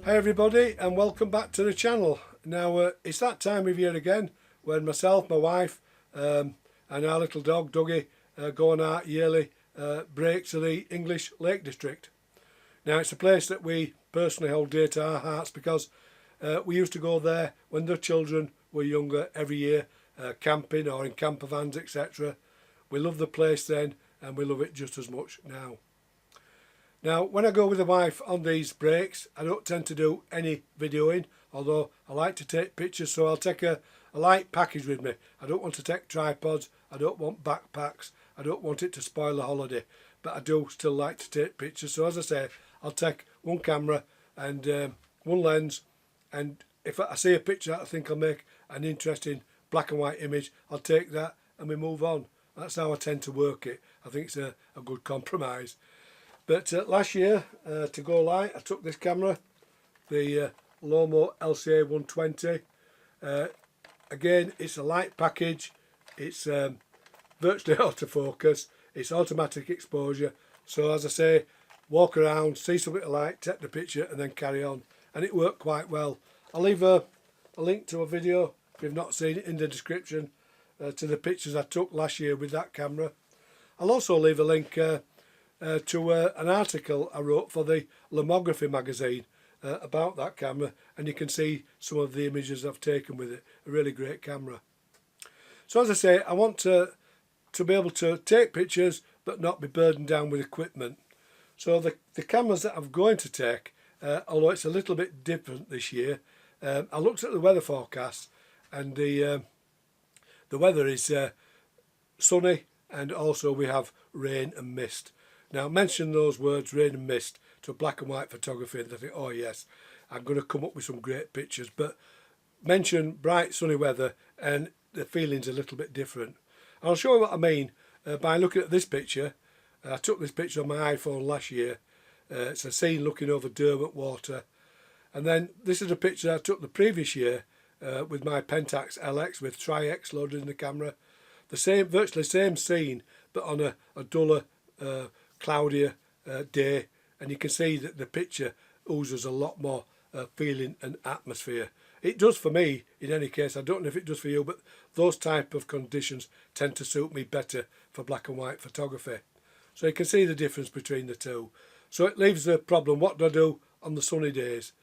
Hi everybody and welcome back to the channel. Now it's that time of year again when myself, my wife and our little dog Dougie go on our yearly break to the English Lake District. Now it's a place that we personally hold dear to our hearts because we used to go there when the children were younger every year, camping or in camper vans, etc. We loved the place then and we love it just as much now. Now when I go with the wife on these breaks, I don't tend to do any videoing, although I like to take pictures, so I'll take a light package with me. I don't want to take tripods, I don't want backpacks, I don't want it to spoil the holiday, but I do still like to take pictures. So as I say, I'll take one camera and one lens, and if I see a picture that I think will make an interesting black and white image, I'll take that and we move on. That's how I tend to work it. I think it's a good compromise. But last year, to go light, I took this camera, the Lomo LCA 120. Again, it's a light package, it's virtually autofocus, it's automatic exposure. So as I say, walk around, see something to light, take the picture and then carry on. And it worked quite well. I'll leave a link to a video, if you've not seen it, in the description to the pictures I took last year with that camera. I'll also leave a link to an article I wrote for the Lomography magazine about that camera, and you can see some of the images I've taken with it. A really great camera. So as I say, I want to be able to take pictures but not be burdened down with equipment. So the cameras that I'm going to take, although it's a little bit different this year, I looked at the weather forecast and the weather is sunny, and also we have rain and mist. Now mention those words, rain and mist, to black and white photography and I think, oh yes, I'm going to come up with some great pictures. But mention bright sunny weather and the feeling's a little bit different. I'll show you what I mean by looking at this picture. I took this picture on my iPhone last year. It's a scene looking over Derwent water. And then this is a picture I took the previous year with my Pentax LX with Tri-X loaded in the camera. The same, virtually same scene, but on a duller, cloudier day, and you can see that the picture oozes a lot more feeling and atmosphere. It does for me in any case. I don't know if it does for you, but those type of conditions tend to suit me better for black and white photography. So you can see the difference between the two. So it leaves the problem, what do I do on the sunny days?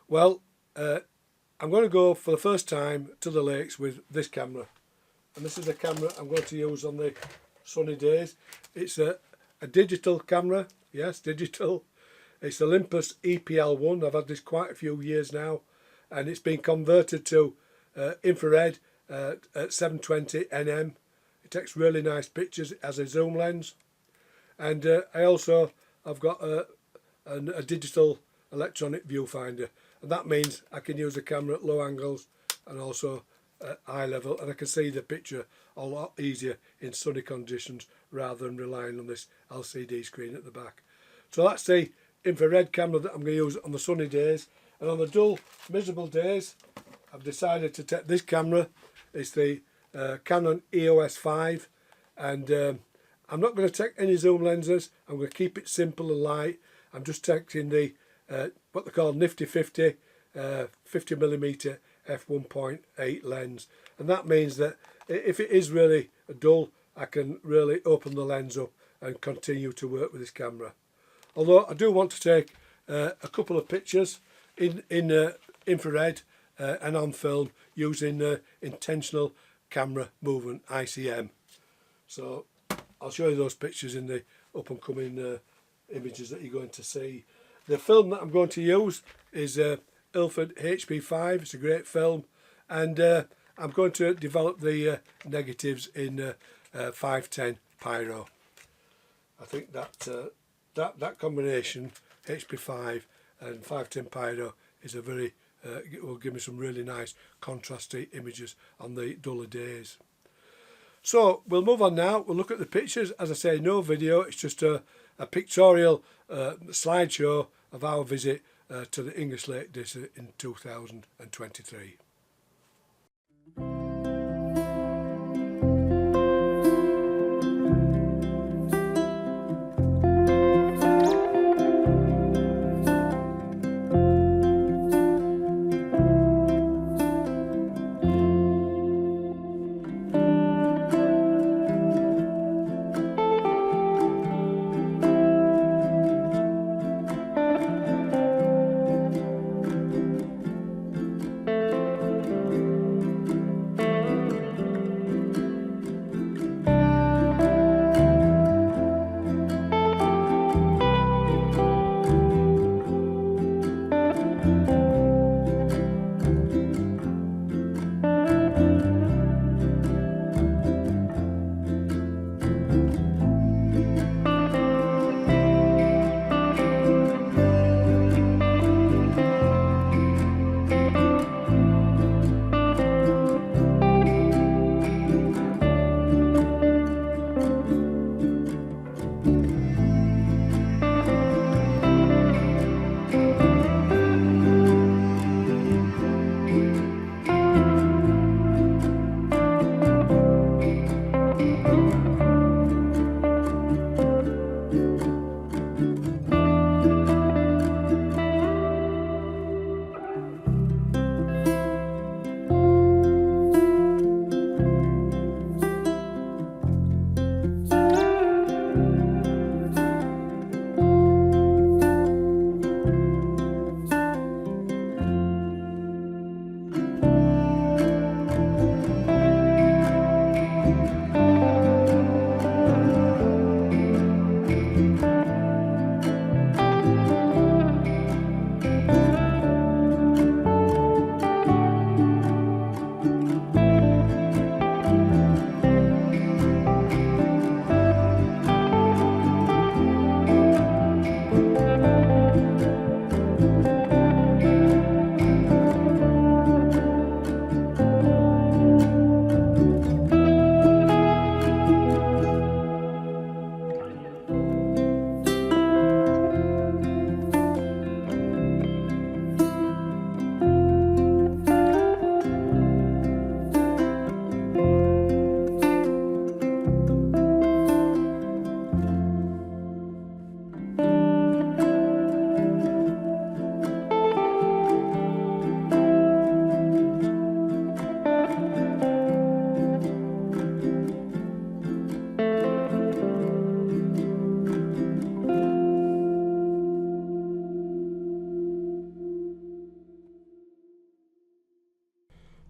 Well, I'm going to go for the first time to the lakes with this camera, and this is the camera I'm going to use on the sunny days. It's a digital camera, yes, digital. It's Olympus EPL 1. I've had this quite a few years now, and it's been converted to infrared at 720 nm. It takes really nice pictures. It has a zoom lens, and I've got a digital electronic viewfinder, and that means I can use the camera at low angles and also at eye level, and I can see the picture a lot easier in sunny conditions rather than relying on this LCD screen at the back. So that's the infrared camera that I'm going to use on the sunny days. And on the dull, miserable days, I've decided to take this camera. It's the Canon EOS 5, and I'm not going to take any zoom lenses. I'm going to keep it simple and light. I'm just taking the what they call nifty 50 50mm f1.8 lens, and that means that if it is really dull, I can really open the lens up and continue to work with this camera. Although I do want to take a couple of pictures in infrared and on film using intentional camera movement, ICM. So I'll show you those pictures in the up and coming images that you're going to see. The film that I'm going to use is Ilford HP5. It's a great film, and I'm going to develop the negatives in 510 Pyro. I think that combination, HP5 and 510 Pyro, is a very it will give me some really nice contrasty images on the duller days. So we'll move on now. We'll look at the pictures. As I say, no video. It's just a pictorial slideshow of our visit to the English Lake District in 2023.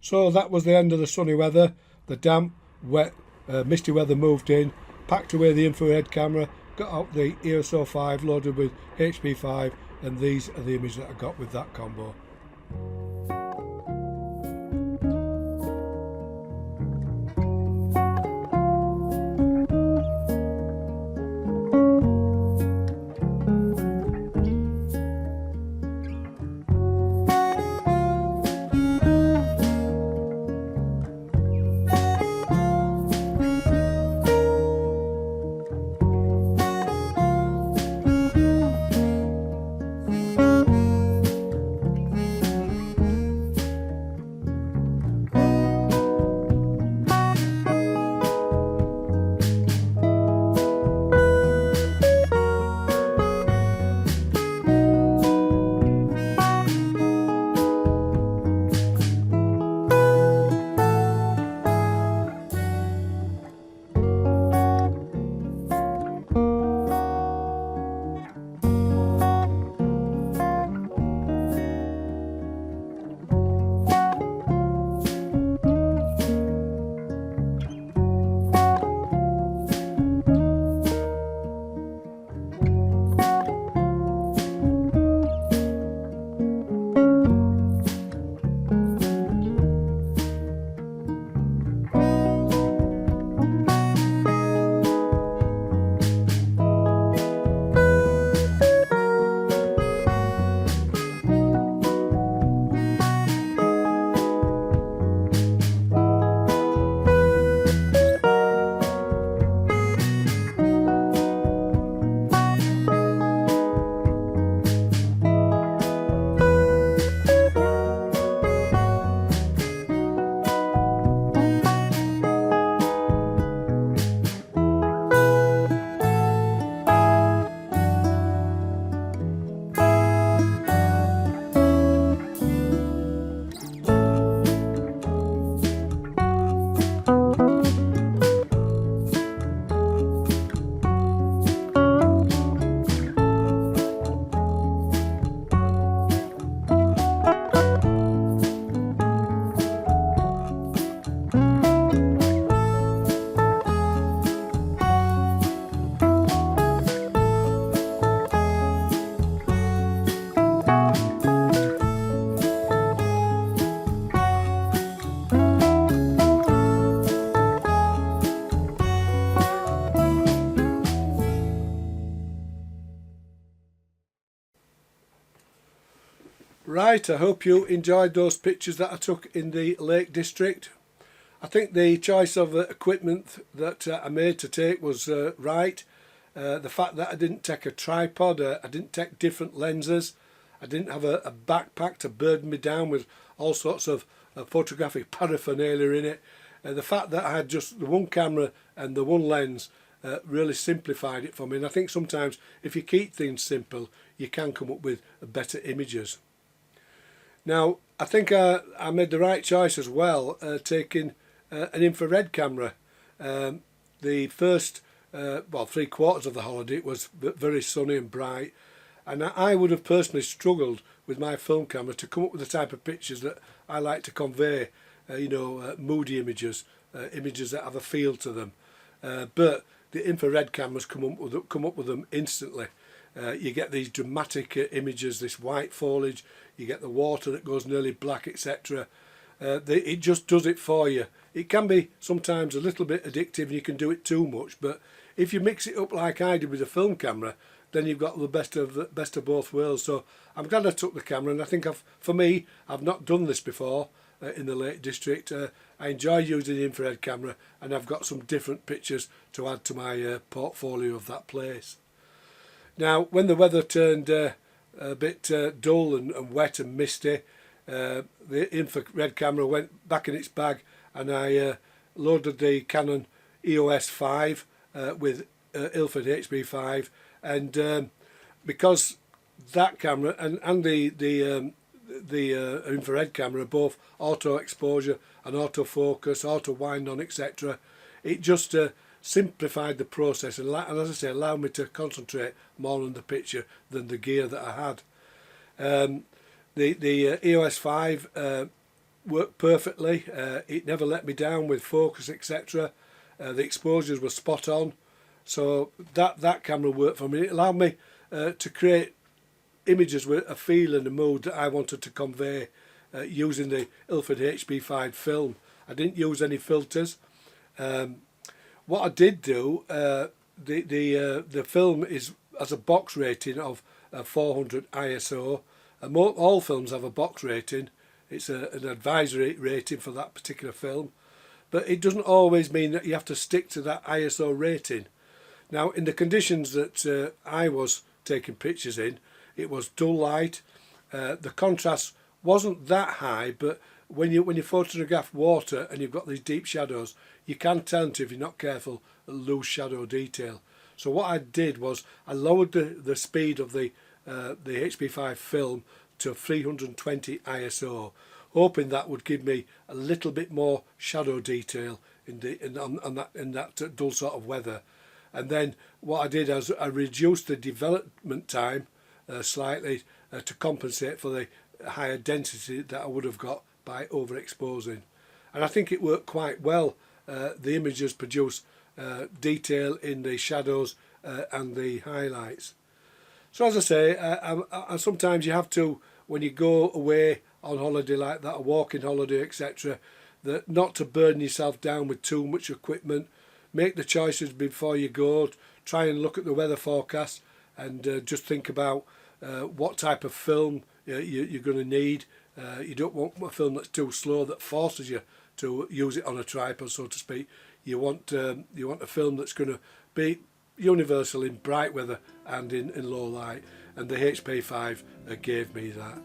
So that was the end of the sunny weather. The damp, wet, misty weather moved in, packed away the infrared camera, got out the EOS 05 loaded with HP5, and these are the images that I got with that combo. Right, I hope you enjoyed those pictures that I took in the Lake District. I think the choice of equipment that I made to take was right. The fact that I didn't take a tripod, I didn't take different lenses, I didn't have a backpack to burden me down with all sorts of photographic paraphernalia in it. The fact that I had just the one camera and the one lens really simplified it for me, and I think sometimes if you keep things simple you can come up with better images. Now I think I made the right choice as well, taking an infrared camera. The first well, 3/4 of the holiday it was very sunny and bright, and I would have personally struggled with my film camera to come up with the type of pictures that I like to convey, you know, moody images, images that have a feel to them. But the infrared cameras come up with them instantly. You get these dramatic images, this white foliage, you get the water that goes nearly black, etc. It just does it for you. It can be sometimes a little bit addictive and you can do it too much, but if you mix it up like I did with a film camera, then you've got the best of both worlds. So I'm glad I took the camera, and I think for me I've not done this before in the Lake District. I enjoy using the infrared camera, and I've got some different pictures to add to my portfolio of that place. Now when the weather turned a bit dull and wet and misty, the infrared camera went back in its bag, and I loaded the Canon EOS 5 with Ilford HP5, and because that camera and the infrared camera are both auto exposure and auto focus, auto wind on, etc., it just simplified the process and as I say, allowed me to concentrate more on the picture than the gear that I had. The EOS 5 worked perfectly. It never let me down with focus, etc. The exposures were spot on, so that camera worked for me. It allowed me to create images with a feel and a mood that I wanted to convey using the Ilford HP5 film. I didn't use any filters. What I did do, the film has a box rating of 400 ISO. All films have a box rating. It's an advisory rating for that particular film, but it doesn't always mean that you have to stick to that ISO rating. Now, in the conditions that I was taking pictures in, it was dull light. The contrast wasn't that high, but when you photograph water and you've got these deep shadows, you can tend to, if you're not careful, lose shadow detail. So what I did was I lowered the speed of the HP5 film to 320 ISO, hoping that would give me a little bit more shadow detail in that dull sort of weather. And then what I did is I reduced the development time slightly to compensate for the higher density that I would have got by overexposing. And I think it worked quite well. The images produce detail in the shadows and the highlights. So as I say, and sometimes you have to, when you go away on holiday like that, a walking holiday, etc., that not to burden yourself down with too much equipment. Make the choices before you go. Try and look at the weather forecast and just think about what type of film you're going to need. You don't want a film that's too slow that forces you to use it on a tripod, so to speak. You want a film that's going to be universal in bright weather and in low light, and the HP5 gave me that.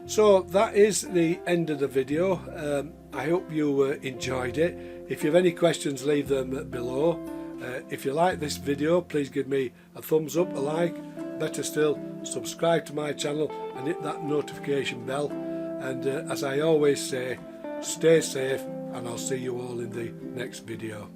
So that is the end of the video. I hope you enjoyed it. If you have any questions, leave them below. If you like this video, please give me a thumbs up, a like. Better still, subscribe to my channel and hit that notification bell. And as I always say, stay safe, and I'll see you all in the next video.